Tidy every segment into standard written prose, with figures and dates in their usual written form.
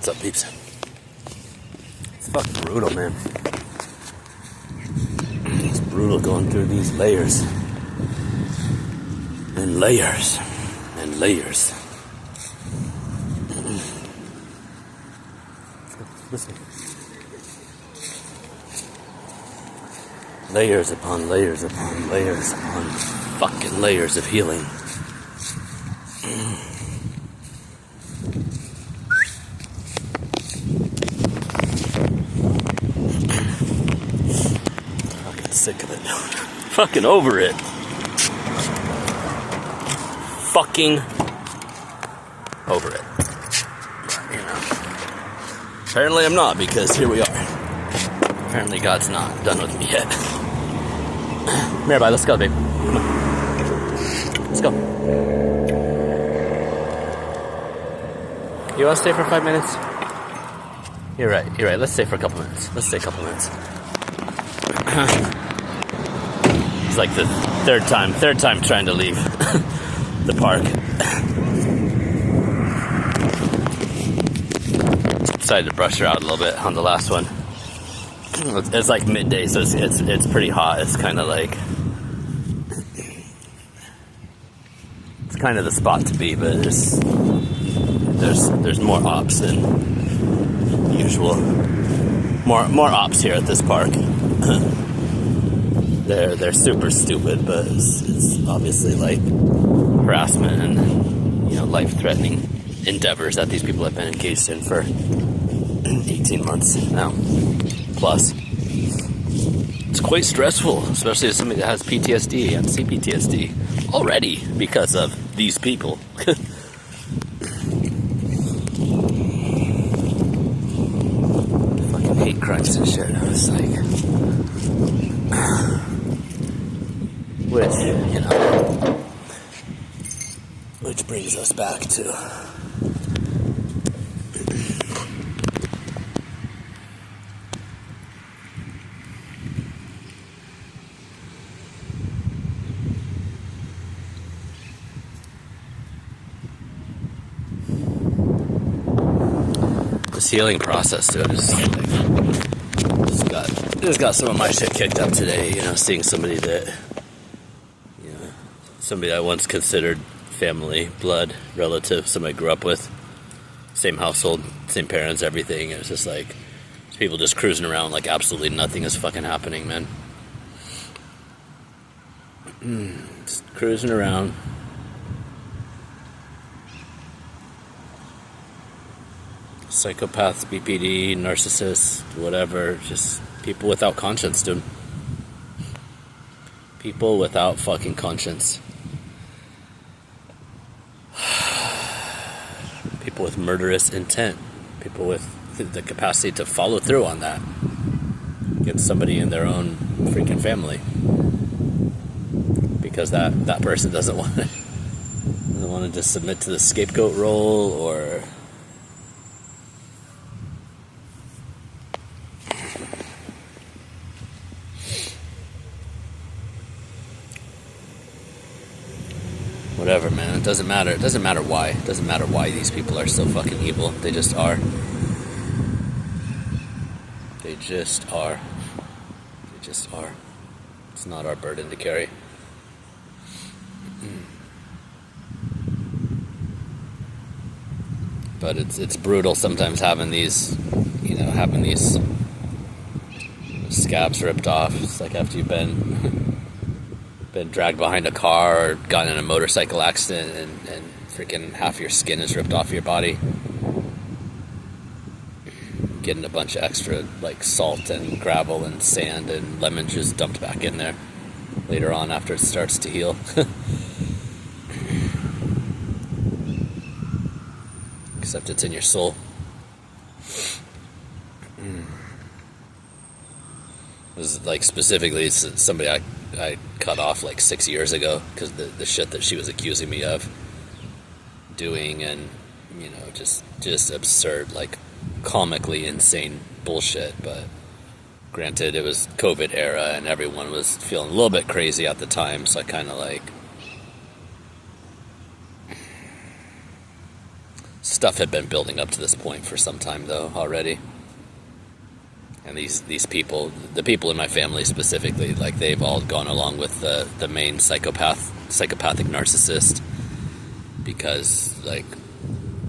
What's up, peeps? It's fucking brutal, man. It's brutal going through these layers. And layers. And layers. Listen. Layers upon layers upon layers upon fucking layers of healing. Fucking sick of it. Fucking over it. Fucking over it. You know. Apparently I'm not, because here we are. Apparently God's not done with me yet. Mirabai, let's go, babe. Come on. Let's go. You want to stay for 5 minutes? You're right. Let's stay for a couple minutes. It's like the third time trying to leave the park. Decided to brush her out a little bit on the last one. It's like midday, so it's pretty hot. It's kind of like, it's kind of the spot to be, but there's more ops than usual. More ops here at this park. They're super stupid, but it's obviously like harassment and, you know, life-threatening endeavors that these people have been engaged in for 18 months now. Plus, it's quite stressful, especially as somebody that has PTSD and CPTSD already because of these people. Fucking hate crimes and shit. I was like, which brings us back to this healing process, dude. Just got some of my shit kicked up today, you know, seeing somebody that, you know, somebody I once considered family, blood, relative, somebody I grew up with, same household, same parents, everything. It was just like, people just cruising around like absolutely nothing is fucking happening, man. Just cruising around. Psychopaths, BPD, narcissists, whatever, just people without conscience, dude. People without fucking conscience. People with murderous intent. People with the capacity to follow through on that against somebody in their own freaking family. Because that person doesn't want to just submit to the scapegoat role, or whatever, man. It doesn't matter. It doesn't matter why. It doesn't matter why these people are so fucking evil. They just are. They just are. They just are. It's not our burden to carry. But it's brutal sometimes having these, you know, scabs ripped off. It's like after you've been dragged behind a car or gotten in a motorcycle accident and freaking half your skin is ripped off your body. Getting a bunch of extra like salt and gravel and sand and lemon juice dumped back in there later on after it starts to heal. Except it's in your soul. It was like specifically somebody I cut off like 6 years ago because the shit that she was accusing me of doing, and, you know, just absurd, like comically insane bullshit. But granted, it was COVID era and everyone was feeling a little bit crazy at the time, so I kind of like Stuff had been building up to this point for some time, though, already. And these people, the people in my family specifically, like, they've all gone along with the main psychopathic narcissist, because, like,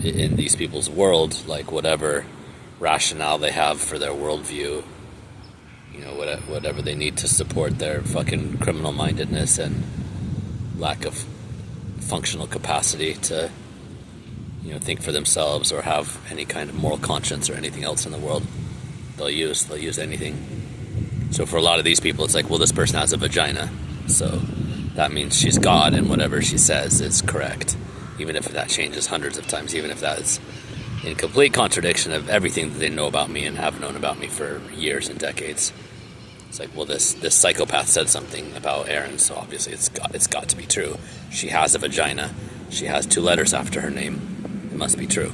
in these people's world, like, whatever rationale they have for their worldview, you know, whatever they need to support their fucking criminal mindedness and lack of functional capacity to, you know, think for themselves or have any kind of moral conscience or anything else in the world, they'll use anything. So for a lot of these people, it's like, well, this person has a vagina, so that means she's God, and whatever she says is correct, even if that changes hundreds of times, even if that is in complete contradiction of everything that they know about me and have known about me for years and decades. It's like, well, this psychopath said something about Erin, so obviously it's got to be true. She has a vagina. She has 2 letters after her name. It must be true.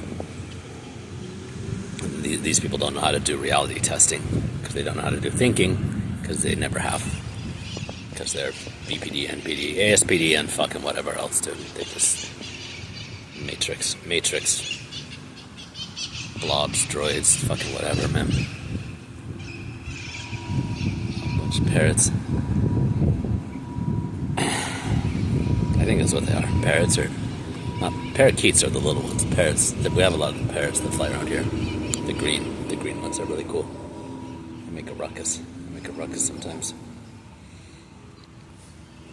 These people don't know how to do reality testing, because they don't know how to do thinking, because they never have. Because they're BPD, NPD, ASPD, and fucking whatever else, dude. They just Matrix, blobs, droids, fucking whatever, man. A bunch of parrots. I think that's what they are. Parrots are not parakeets are the little ones. Parrots. We have a lot of parrots that fly around here. The green ones are really cool. They make a ruckus. Sometimes.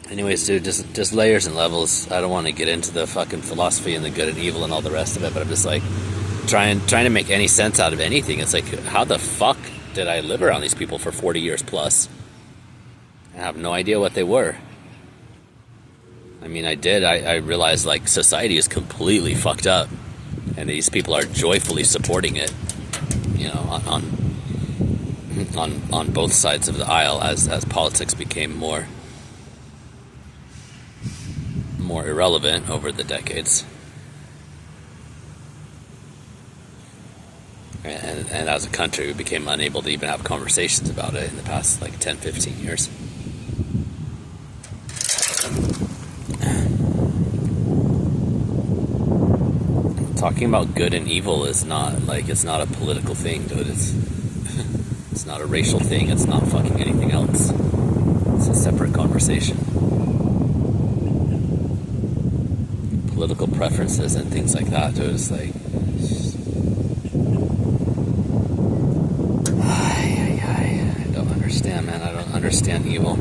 Anyways, dude, just layers and levels. I don't want to get into the fucking philosophy and the good and evil and all the rest of it, but I'm just like trying to make any sense out of anything. It's like, how the fuck did I live around these people for 40 years plus? I have no idea what they were. I mean, I did. I realized, like, society is completely fucked up, and these people are joyfully supporting it, you know, on both sides of the aisle as politics became more irrelevant over the decades. And as a country, we became unable to even have conversations about it in the past, like, 10, 15 years. Talking about good and evil is not, like, it's not a political thing, dude. It's not a racial thing. It's not fucking anything else. It's a separate conversation. Political preferences and things like that, dude, it's like, I don't understand, man. I don't understand evil.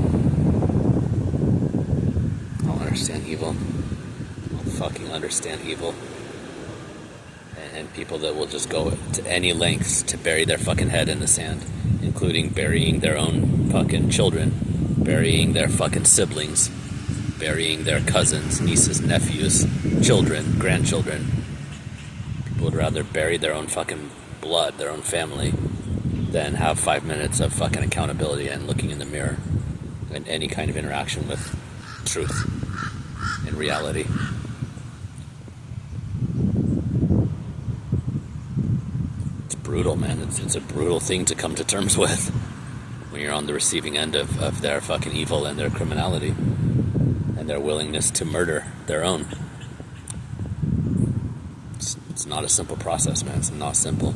I don't understand evil. I don't fucking understand evil. And people that will just go to any lengths to bury their fucking head in the sand, including burying their own fucking children, burying their fucking siblings, burying their cousins, nieces, nephews, children, grandchildren. People would rather bury their own fucking blood, their own family, than have 5 minutes of fucking accountability and looking in the mirror and any kind of interaction with truth and reality. Brutal, man. It's a brutal thing to come to terms with when you're on the receiving end of their fucking evil and their criminality and their willingness to murder their own. It's not a simple process, man. It's not simple.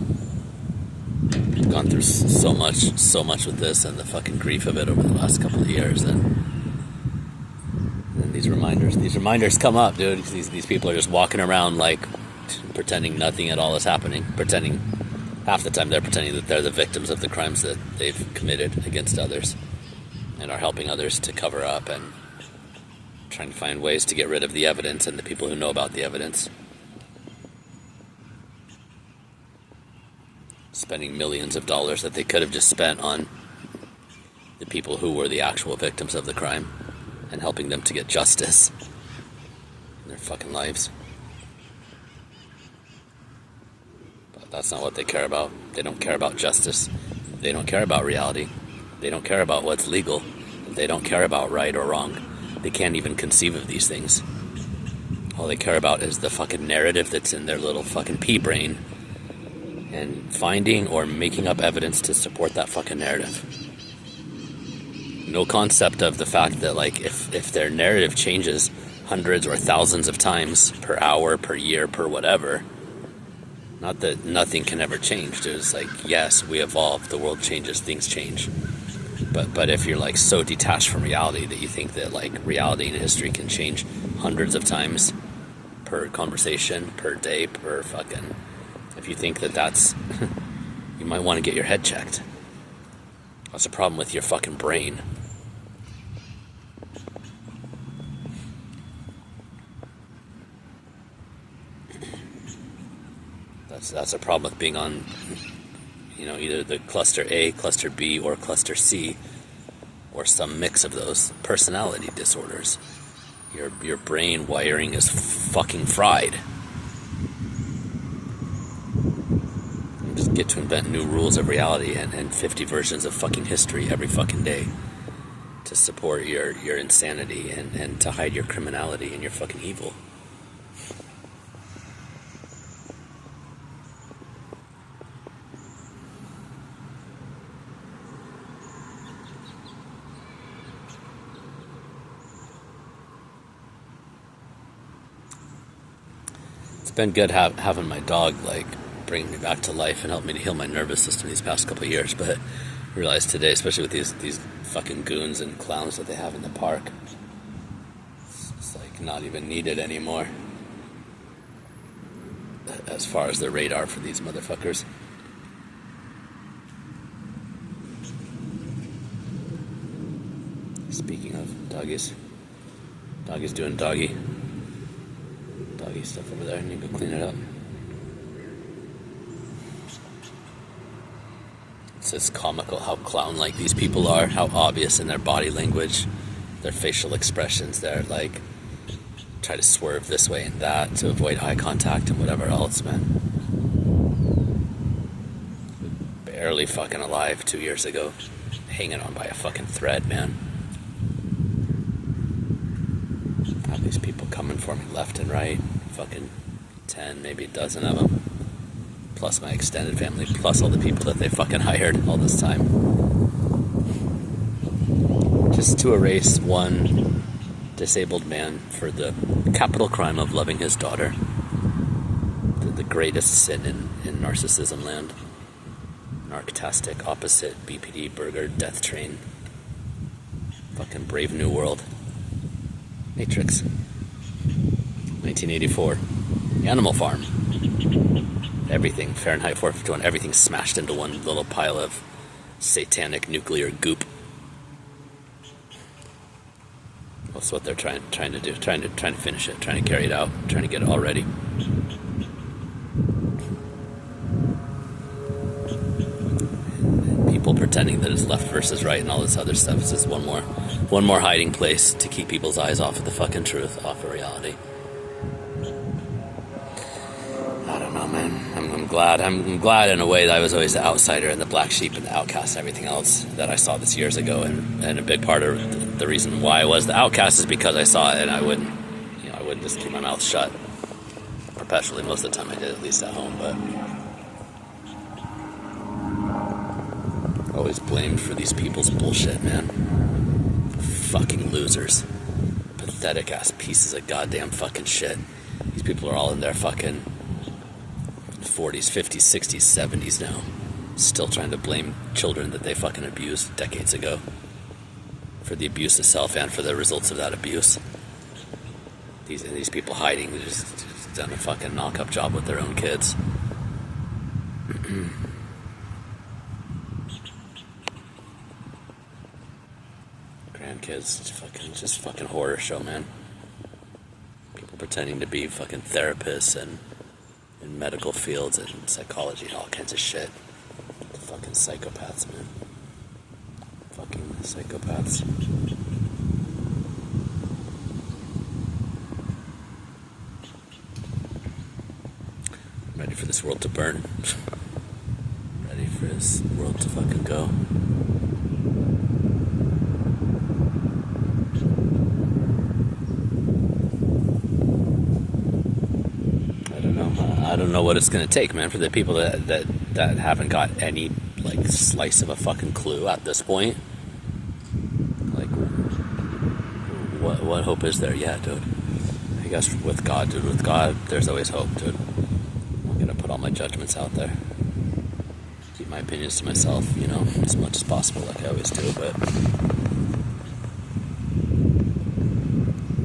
I've gone through so much with this and the fucking grief of it over the last couple of years, and these reminders come up, dude. These people are just walking around like pretending nothing at all is happening, half the time they're pretending that they're the victims of the crimes that they've committed against others and are helping others to cover up and trying to find ways to get rid of the evidence and the people who know about the evidence. Spending millions of dollars that they could have just spent on the people who were the actual victims of the crime and helping them to get justice in their fucking lives. That's not what they care about. They don't care about justice. They don't care about reality. They don't care about what's legal. They don't care about right or wrong. They can't even conceive of these things. All they care about is the fucking narrative that's in their little fucking pea brain and finding or making up evidence to support that fucking narrative. No concept of the fact that, like, if their narrative changes hundreds or thousands of times per hour, per year, per whatever, Not that nothing can ever change. There's like, yes, we evolve, the world changes, things change. But if you're like so detached from reality that you think that like reality and history can change hundreds of times per conversation, per day, per fucking... If you think that that's... you might want to get your head checked. That's a problem with your fucking brain. That's a problem with being on, either the cluster A, cluster B, or cluster C, or some mix of those personality disorders. Your brain wiring is fucking fried. You just get to invent new rules of reality and 50 versions of fucking history every fucking day to support your insanity and to hide your criminality and your fucking evil. It's been good having my dog like bring me back to life and help me to heal my nervous system these past couple of years, but I realized today, especially with these fucking goons and clowns that they have in the park, it's like not even needed anymore as far as the radar for these motherfuckers. Speaking of doggies doing doggy stuff over there, and you go clean it up. It's just comical how clown-like these people are, how obvious in their body language, their facial expressions. They're like, try to swerve this way and that to avoid eye contact and whatever else, man. Barely fucking alive 2 years ago, hanging on by a fucking thread, man. Have these people coming for me left and right, fucking 10, maybe a dozen of them, plus my extended family, plus all the people that they fucking hired all this time, just to erase one disabled man for the capital crime of loving his daughter, the greatest sin in narcissism land. Narctastic, opposite, BPD, Burger, Death Train, fucking Brave New World, Matrix, 1984, Animal Farm, everything, Fahrenheit 451, everything smashed into one little pile of satanic nuclear goop. That's what they're trying to do, trying to finish it, trying to carry it out, trying to get it all ready. People pretending that it's left versus right and all this other stuff. It's just one more hiding place to keep people's eyes off of the fucking truth, off of reality. I don't know, man. I'm glad in a way that I was always the outsider and the black sheep and the outcast and everything else that I saw this years ago. And a big part of the reason why I was the outcast is because I saw it, and I wouldn't just keep my mouth shut perpetually. Most of the time I did, at least at home, but always blamed for these people's bullshit, man. Fucking losers. Pathetic ass pieces of goddamn fucking shit. These people are all in their fucking 40s, 50s, 60s, 70s now. Still trying to blame children that they fucking abused decades ago for the abuse itself and for the results of that abuse. These people hiding, they're just done a fucking knock-up job with their own kids. Grandkids, just fucking horror show, man. People pretending to be fucking therapists and in medical fields and psychology and all kinds of shit. Fucking psychopaths, man. Fucking psychopaths. I'm ready for this world to burn. Ready for this world to fucking go. I don't know what it's gonna take, man, for the people that haven't got any like slice of a fucking clue at this point. Like, what hope is there? Yeah, dude. I guess with God, there's always hope, dude. gonna put all my judgments out there. Keep my opinions to myself, you know, as much as possible, like I always do, but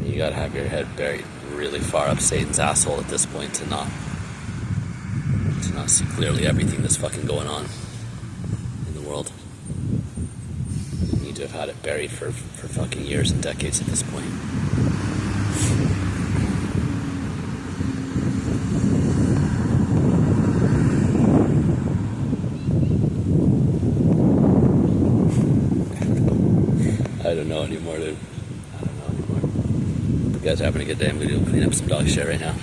you gotta have your head buried really far up Satan's asshole at this point to not see clearly everything that's fucking going on in the world. You need to have had it buried for fucking years and decades at this point. I don't know anymore, dude. I don't know anymore. You guys are having a good day. I'm gonna go clean up some dog shit right now.